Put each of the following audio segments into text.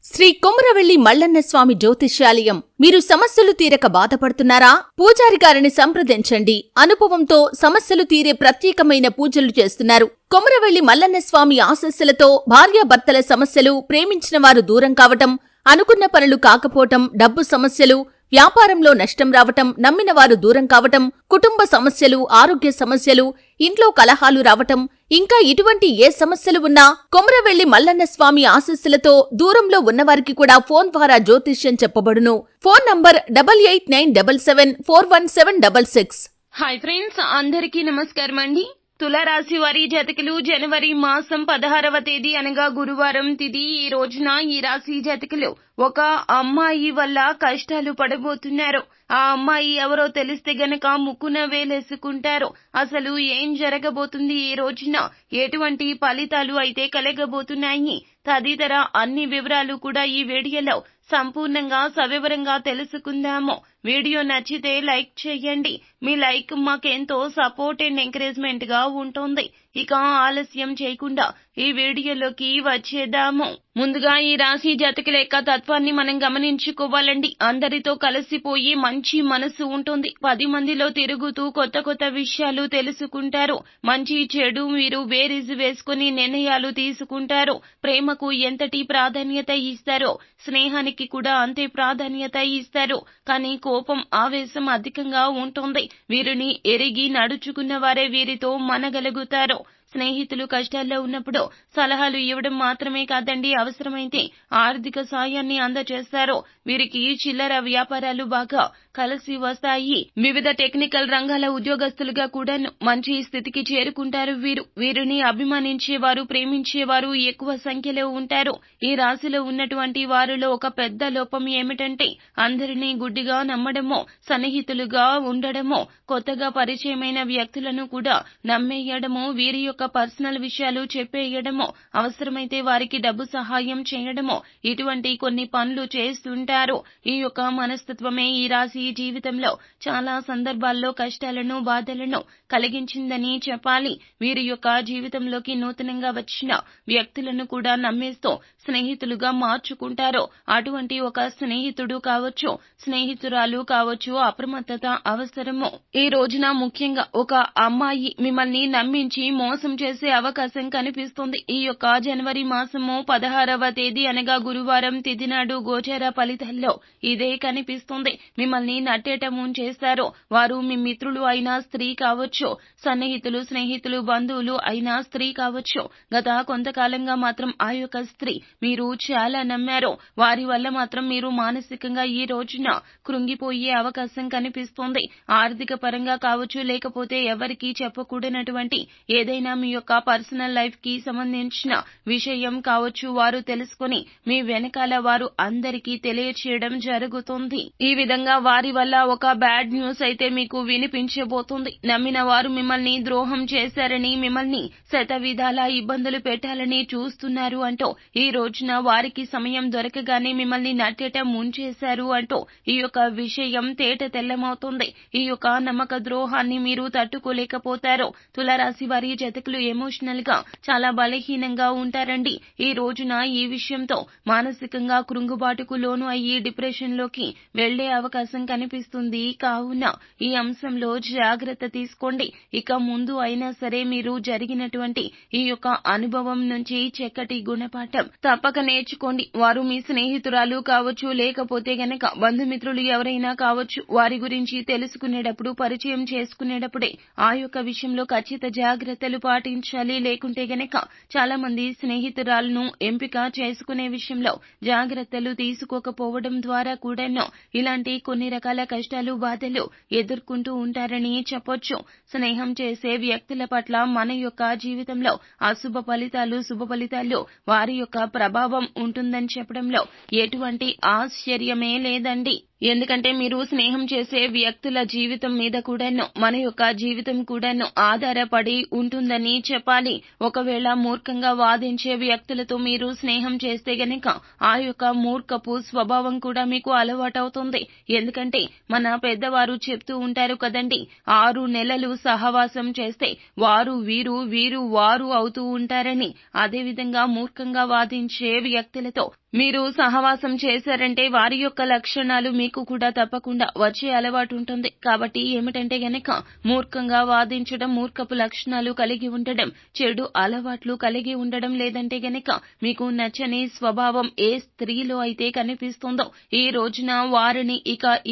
శ్రీ కొమరవెల్లి మల్లన్న స్వామి జ్యోతిష్యాలయం. మీరు సమస్యలు తీరక బాధపడుతున్నారా? పూజారి గారిని సంప్రదించండి. అనుభవంతో సమస్యలు తీరే ప్రత్యేకమైన పూజలు చేస్తున్నారు. కొమరవెల్లి మల్లన్న స్వామి ఆశీస్సులతో భార్యాభర్తల సమస్యలు, ప్రేమించిన వారు దూరం కావటం, అనుకున్న పనులు కాకపోవటం, డబ్బు సమస్యలు, వ్యాపారంలో నష్టం రావటం, నమ్మిన వారు దూరం కావటం, కుటుంబ సమస్యలు, ఆరోగ్య సమస్యలు, ఇంట్లో కలహాలు రావటం, ఇంకా ఇటువంటి ఏ సమస్యలు ఉన్నా కొమరవెల్లి మల్లన్న స్వామి ఆశీస్సులతో దూరంలో ఉన్నవారికి కూడా ఫోన్ ద్వారా జ్యోతిష్యం చెప్పబడును. Phone number 8897741766. హాయ్ ఫ్రెండ్స్, అందరికీ నమస్కారం అండి. తులారాశి వారి జాతకులు జనవరి మాసం 16వ తేదీ అనగా గురువారం తిథి. ఈ రోజున ఈ రాశి జాతకులు ఒక అమ్మాయి వల్ల కష్టాలు పడబోతున్నారు. ఆ అమ్మాయి ఎవరో తెలిస్తే గనక ముక్కున వేలేసుకుంటారు. అసలు ఏం జరగబోతుంది, ఈ రోజున ఎటువంటి ఫలితాలు అయితే కలగబోతున్నాయి తదితర అన్ని వివరాలు కూడా ఈ వీడియోలో సంపూర్ణంగా సవివరంగా తెలుసుకుందాము. వీడియో నచ్చితే లైక్ చేయండి. మీ లైక్ మాకెంతో సపోర్ట్ అండ్ ఎంకరేజ్మెంట్ గా ఉంటుంది. ఇక ఆలస్యం చేయకుండా ఈ వీడియోలోకి వచ్చేద్దాము. ముందుగా ఈ రాశి జాతకుల యొక్క తత్వాన్ని మనం గమనించుకోవాలండి. అందరితో కలిసిపోయి మంచి మనసు ఉంటుంది. 10 మందిలో తిరుగుతూ కొత్త కొత్త విషయాలు తెలుసుకుంటారు. మంచి చెడు మీరు బేరీజు వేసుకుని నిర్ణయాలు తీసుకుంటారు. ప్రేమకు ఎంతటి ప్రాధాన్యత ఇస్తారో స్నేహానికి కూడా అంతే ప్రాధాన్యత ఇస్తారు. కానీ కోపం, ఆవేశం అధికంగా ఉంటుంది. వీరిని ఎరిగి నడుచుకున్న వారే వీరితో మనగలుగుతారు. స్నేహితులు కష్టాల్లో ఉన్నప్పుడు సలహాలు ఇవ్వడం మాత్రమే కాదండి, అవసరమైతే ఆర్థిక సాయాన్ని అందజేస్తారు. వీరికి చిల్లర వ్యాపారాలు బాగా కలిసి వస్తాయి. వివిధ టెక్నికల్ రంగాల ఉద్యోగస్తులుగా కూడా మంచి స్థితికి చేరుకుంటారు. వీరిని అభిమానించేవారు, ప్రేమించేవారు ఎక్కువ సంఖ్యలో ఉంటారు. ఈ రాశిలో ఉన్నటువంటి వారిలో ఒక పెద్ద లోపం ఏమిటంటే అందరినీ గుడ్డిగా నమ్మడమో, సన్నిహితులుగా ఉండడమో, కొత్తగా పరిచయమైన వ్యక్తులను కూడా నమ్మేయడమో, వీరి యొక్క పర్సనల్ విషయాలు చెప్పేయడమో, అవసరమైతే వారికి డబ్బు సహాయం చేయడమో, ఇటువంటి కొన్ని పనులు చేస్తుంటారు. ఈ యొక్క మనస్తత్వమే ఈ రాశి జీవితంలో చాలా సందర్భాల్లో కష్టాలను, బాధలను కలిగించిందని చెప్పాలి. వీరి యొక్క జీవితంలోకి నూతనంగా వచ్చిన వ్యక్తులను కూడా నమ్మేస్తూ స్నేహితులుగా మార్చుకుంటారు. అటువంటి ఒక స్నేహితుడు కావచ్చు, స్నేహితురాలు కావచ్చు, అప్రమత్తత అవసరము. ఈ రోజున ముఖ్యంగా ఒక అమ్మాయి మిమ్మల్ని నమ్మించి మోసం చేసే అవకాశం కనిపిస్తుంది. ఈ యొక్క జనవరి మాసము 16వ తేదీ అనగా గురువారం తిథి నాడు గోచార ఫలితాల్లో ఇదే కనిపిస్తుంది. మిమ్మల్ని నట్టేట ముంచేస్తారు. వారు మీ మిత్రులు అయినా స్త్రీ కావచ్చు, సన్నిహితులు, స్నేహితులు, బంధువులు అయినా స్త్రీ కావచ్చు. గత కొంతకాలంగా మాత్రం ఆ యొక్క స్త్రీ మీరు చాలా నమ్మారు. వారి వల్ల మాత్రం మీరు మానసికంగా ఈ రోజున కృంగిపోయే అవకాశం కనిపిస్తుంది. ఆర్థిక పరంగా కావచ్చు, లేకపోతే ఎవరికీ చెప్పకూడనటువంటి ఏదైనా మీ యొక్క పర్సనల్ లైఫ్ కి సంబంధించిన విషయం కావచ్చు, వారు తెలుసుకుని మీ వెనకాల వారు అందరికీ తెలియచేయడం జరుగుతుంది. ఈ విధంగా వారి వల్ల ఒక బ్యాడ్ న్యూస్ అయితే మీకు వినిపించబోతుంది. నమ్మిన వారు మిమ్మల్ని ద్రోహం చేశారని, మిమ్మల్ని శతవిధాలా ఇబ్బందులు పెట్టాలని చూస్తున్నారు అంటూ, ఈ రోజున వారికి సమయం దొరకగానే మిమ్మల్ని నట్టేట ముంచేశారు అంటూ ఈ యొక్క విషయం తేట తెల్లమవుతుంది. ఈ యొక్క నమ్మక ద్రోహాన్ని మీరు తట్టుకోలేకపోతారు. తులారాశి వారి జాతకులు ఎమోషనల్ గా చాలా బలహీనంగా ఉంటారండి. ఈ రోజున ఈ విషయంతో మానసికంగా కృంగుబాటుకు లోను అయ్యి డిప్రెషన్ లోకి వెళ్లే అవకాశం కనిపిస్తుంది. కావున ఈ అంశంలో జాగ్రత్త తీసుకోండి. ఇక ముందు అయినా సరే మీరు జరిగినటువంటి ఈ యొక్క అనుభవం నుంచి చక్కటి గుణపాఠం తప్పక నేర్చుకోండి. వారు మీ స్నేహితురాలు కావచ్చు, లేకపోతే గనక బంధుమిత్రులు ఎవరైనా కావచ్చు. వారి గురించి తెలుసుకునేటప్పుడు, పరిచయం చేసుకునేటప్పుడే ఆ యొక్క విషయంలో ఖచ్చిత జాగ్రత్తలు పాటించాలి. లేకుంటే గనక చాలా మంది స్నేహితురాలను ఎంపిక చేసుకునే విషయంలో జాగ్రత్తలు తీసుకోకపోవడం ద్వారా కూడాను ఇలాంటి కొన్ని రకాల కష్టాలు, బాధలు ఎదుర్కొంటూ ఉంటారని చెప్పొచ్చు. స్నేహం చేసే వ్యక్తుల పట్ల మన యొక్క జీవితంలో అశుభ ఫలితాలు, శుభ ఫలితాలు వారి యొక్క ప్రభావం ఉంటుందని చెప్పడంలో ఎటువంటి ఆశ్చర్యమే లేదండి. ఎందుకంటే మీరు స్నేహం చేసే వ్యక్తుల జీవితం మీద కూడాను మన యొక్క జీవితం కూడాను ఆధారపడి ఉంటుందని చెప్పాలి. ఒకవేళ మూర్ఖంగా వాదించే వ్యక్తులతో మీరు స్నేహం చేస్తే గనక ఆ యొక్క మూర్ఖపు స్వభావం కూడా మీకు అలవాటవుతుంది. ఎందుకంటే మన పెద్దవారు చెప్తూ ఉంటారు కదండి, 6 నెలలు సహవాసం చేస్తే వారు వీరు వీరు వారు అవుతూ ఉంటారని. అదేవిధంగా మూర్ఖంగా వాదించే వ్యక్తులతో మీరు సహవాసం చేశారంటే వారి యొక్క లక్షణాలు మీకు కూడా తప్పకుండా వచ్చే అలవాటు ఉంటుంది. కాబట్టి ఏమిటంటే గనక మూర్ఖంగా వాదించడం, మూర్ఖపు లక్షణాలు కలిగి ఉండడం, చెడు అలవాట్లు కలిగి ఉండడం, లేదంటే గనక మీకు నచ్చని స్వభావం ఏ స్త్రీలో అయితే కనిపిస్తుందో ఈ రోజున వారిని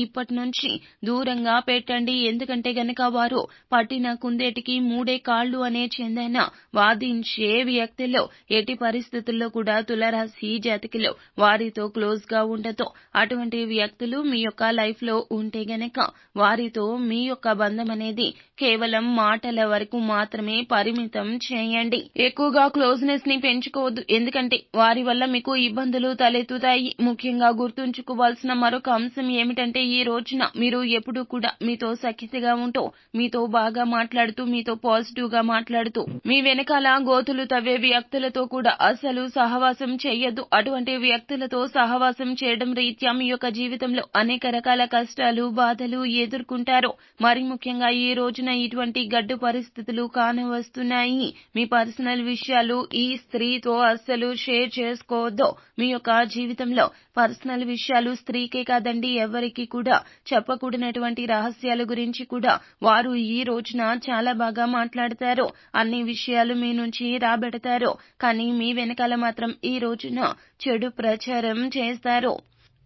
ఇప్పటి నుంచి దూరంగా పెట్టండి. ఎందుకంటే గనక వారు పట్టిన కుందేటికి 3 కాళ్ళు అనే చెందిన వాదించే వ్యక్తుల్లో ఎట్టి పరిస్థితుల్లో కూడా తులారాశి జాతకులు వారితో క్లోజ్ గా ఉండదు. అటువంటి వ్యక్తులు మీ యొక్క లైఫ్ లో ఉంటే గనక వారితో మీ యొక్క బంధం అనేది కేవలం మాటల వరకు మాత్రమే పరిమితం చేయండి. ఎక్కువగా క్లోజ్నెస్ ని పెంచుకోవద్దు. ఎందుకంటే వారి వల్ల మీకు ఇబ్బందులు తలెత్తుతాయి. ముఖ్యంగా గుర్తుంచుకోవాల్సిన మరొక అంశం ఏమిటంటే ఈ రోజున మీరు ఎప్పుడూ కూడా మీతో సఖ్యతగా ఉంటూ, మీతో బాగా మాట్లాడుతూ, మీతో పాజిటివ్ గా మాట్లాడుతూ, మీ వెనకాల గోతులు తవ్వే వ్యక్తులతో కూడా అసలు సహవాసం చేయొద్దు. అటువంటి వ్యక్తులతో సహవాసం చేయడం రీత్యా మీ యొక్క జీవితంలో అనేక రకాల కష్టాలు, బాధలు ఎదుర్కొంటారు. మరి ముఖ్యంగా ఈ రోజున ఇటువంటి గడ్డు పరిస్థితులు కానవస్తున్నాయి. మీ పర్సనల్ విషయాలు ఈ స్త్రీతో అస్సలు షేర్ చేసుకోవద్దు. మీ యొక్క జీవితంలో పర్సనల్ విషయాలు స్త్రీకే కాదండి, ఎవరికి కూడా చెప్పకూడనటువంటి రహస్యాల గురించి కూడా వారు ఈ రోజున చాలా బాగా మాట్లాడతారు. అన్ని విషయాలు మీ నుంచి రాబెడతారు. కానీ మీ వెనకాల మాత్రం ఈ రోజున చెడు ప్రచారం చేస్తారు.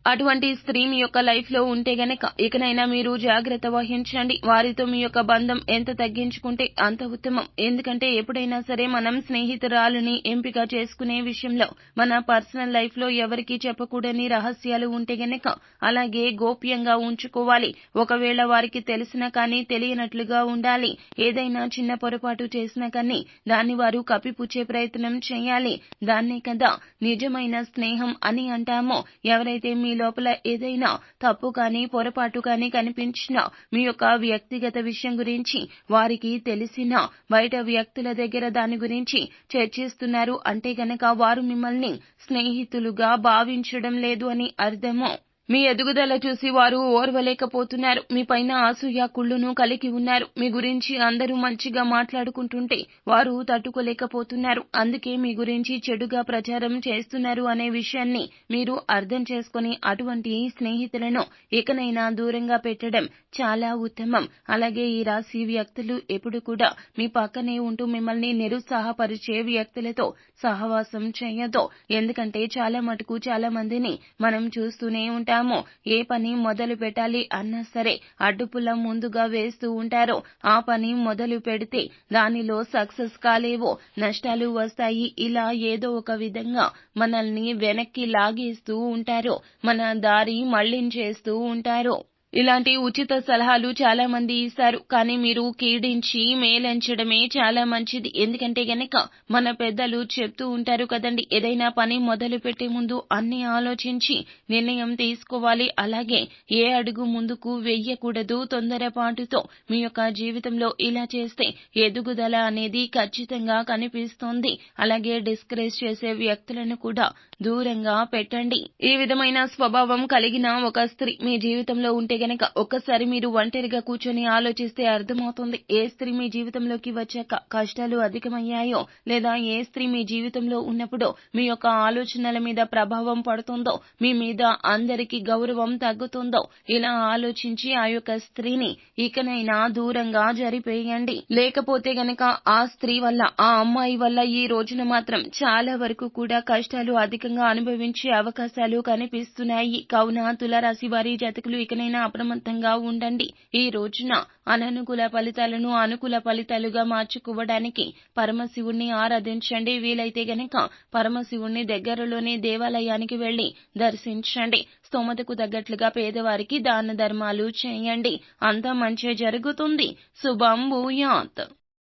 అటువంటి స్త్రీ మీ యొక్క లైఫ్ లో ఉంటే గనక ఇకనైనా మీరు జాగ్రత్త వహించండి. వారితో మీ యొక్క బంధం ఎంత తగ్గించుకుంటే అంత ఉత్తమం. ఎందుకంటే ఎప్పుడైనా సరే మనం స్నేహితురాలని ఎంపిక చేసుకునే విషయంలో మన పర్సనల్ లైఫ్ లో ఎవరికీ చెప్పకూడని రహస్యాలు ఉంటే గనక అలాగే గోప్యంగా ఉంచుకోవాలి. ఒకవేళ వారికి తెలిసినా కానీ తెలియనట్లుగా ఉండాలి. ఏదైనా చిన్న పొరపాటు చేసినా కానీ దాన్ని వారు కప్పిపుచ్చే ప్రయత్నం చేయాలి. దాన్నే కదా నిజమైన స్నేహం అని అంటామో. ఎవరైతే మీ లోపల ఏదైనా తప్పు కానీ పొరపాటు కానీ కనిపించినా మీ యొక్క వ్యక్తిగత విషయం గురించి వారికి తెలిసినా బయట వ్యక్తుల దగ్గర దాని గురించి చర్చిస్తున్నారు అంటే గనక వారు మిమ్మల్ని స్నేహితులుగా భావించడం లేదు అని అర్థము. మీ ఎదుగుదల చూసి వారు ఓర్వలేకపోతున్నారు. మీ పైన అసూయ, కుళ్ళును కలిగి ఉన్నారు. మీ గురించి అందరూ మంచిగా మాట్లాడుకుంటుంటే వారు తట్టుకోలేకపోతున్నారు. అందుకే మీ గురించి చెడుగా ప్రచారం చేస్తున్నారు అనే విషయాన్ని మీరు అర్థం చేసుకుని అటువంటి స్నేహితులను ఇకనైనా దూరంగా పెట్టడం చాలా ఉత్తమం. అలాగే ఈ రాశి వ్యక్తులు ఎప్పుడు కూడా మీ పక్కనే ఉంటూ మిమ్మల్ని నిరుత్సాహపరిచే వ్యక్తులతో సహవాసం చేయొద్దు. ఎందుకంటే చాలా మటుకు చాలా మందిని మనం చూస్తూనే ఉంటాము. ఏ పని మొదలు పెట్టాలి అన్నా సరే అడ్డుపుల్ల ముందుగా వేస్తూ ఉంటారు. ఆ పని మొదలు పెడితే దానిలో సక్సెస్ కాలేవో, నష్టాలు వస్తాయి. ఇలా ఏదో ఒక విధంగా మనల్ని వెనక్కి లాగేస్తూ ఉంటారు. మన దారి మళ్లించేస్తూ ఉంటారు. ఇలాంటి ఉచిత సలహాలు చాలా మంది ఇస్తారు. కానీ మీరు కీడించి మేలంచడమే చాలా మంచిది. ఎందుకంటే గనక మన పెద్దలు చెప్తూ ఉంటారు కదండి, ఏదైనా పని మొదలు పెట్టే ముందు అన్ని ఆలోచించి నిర్ణయం తీసుకోవాలి. అలాగే ఏ అడుగు ముందుకు వెయ్యకూడదు తొందరపాటుతో. మీ యొక్క జీవితంలో ఇలా చేస్తే ఎదుగుదల అనేది ఖచ్చితంగా కనిపిస్తుంది. అలాగే డిస్కరేజ్ చేసే వ్యక్తులను కూడా దూరంగా పెట్టండి. ఈ విధమైన స్వభావం కలిగిన ఒక స్త్రీ మీ జీవితంలో ఉంటే గనక ఒక్కసారి మీరు ఒంటరిగా కూర్చొని ఆలోచిస్తే అర్థమవుతుంది. ఏ స్త్రీ మీ జీవితంలోకి వచ్చాక కష్టాలు అధికమయ్యాయో, లేదా ఏ స్త్రీ మీ జీవితంలో ఉన్నప్పుడు మీ యొక్క ఆలోచనల మీద ప్రభావం పడుతుందో, మీ మీద అందరికీ గౌరవం తగ్గుతుందో, ఇలా ఆలోచించి ఆ యొక్క స్త్రీని ఇకనైనా దూరంగా జరిపేయండి. లేకపోతే గనక ఆ స్త్రీ వల్ల, ఆ అమ్మాయి వల్ల ఈ రోజున మాత్రం చాలా వరకు కూడా కష్టాలు అధికంగా అనుభవించే అవకాశాలు కనిపిస్తున్నాయి. కావున తులారాశి వారి జాతకులు ఇకనైనా అప్రమత్తంగా ఉండండి. ఈ రోజున అననుకూల ఫలితాలను అనుకూల ఫలితాలుగా మార్చుకోవడానికి పరమశివుణ్ణి ఆరాధించండి. వీలైతే గనక పరమశివుణ్ణి దగ్గరలోని దేవాలయానికి వెళ్లి దర్శించండి. స్తోమతకు తగ్గట్లుగా పేదవారికి దాన ధర్మాలు చేయండి. అంతా మంచి జరుగుతుంది. శుభం భూయాత్.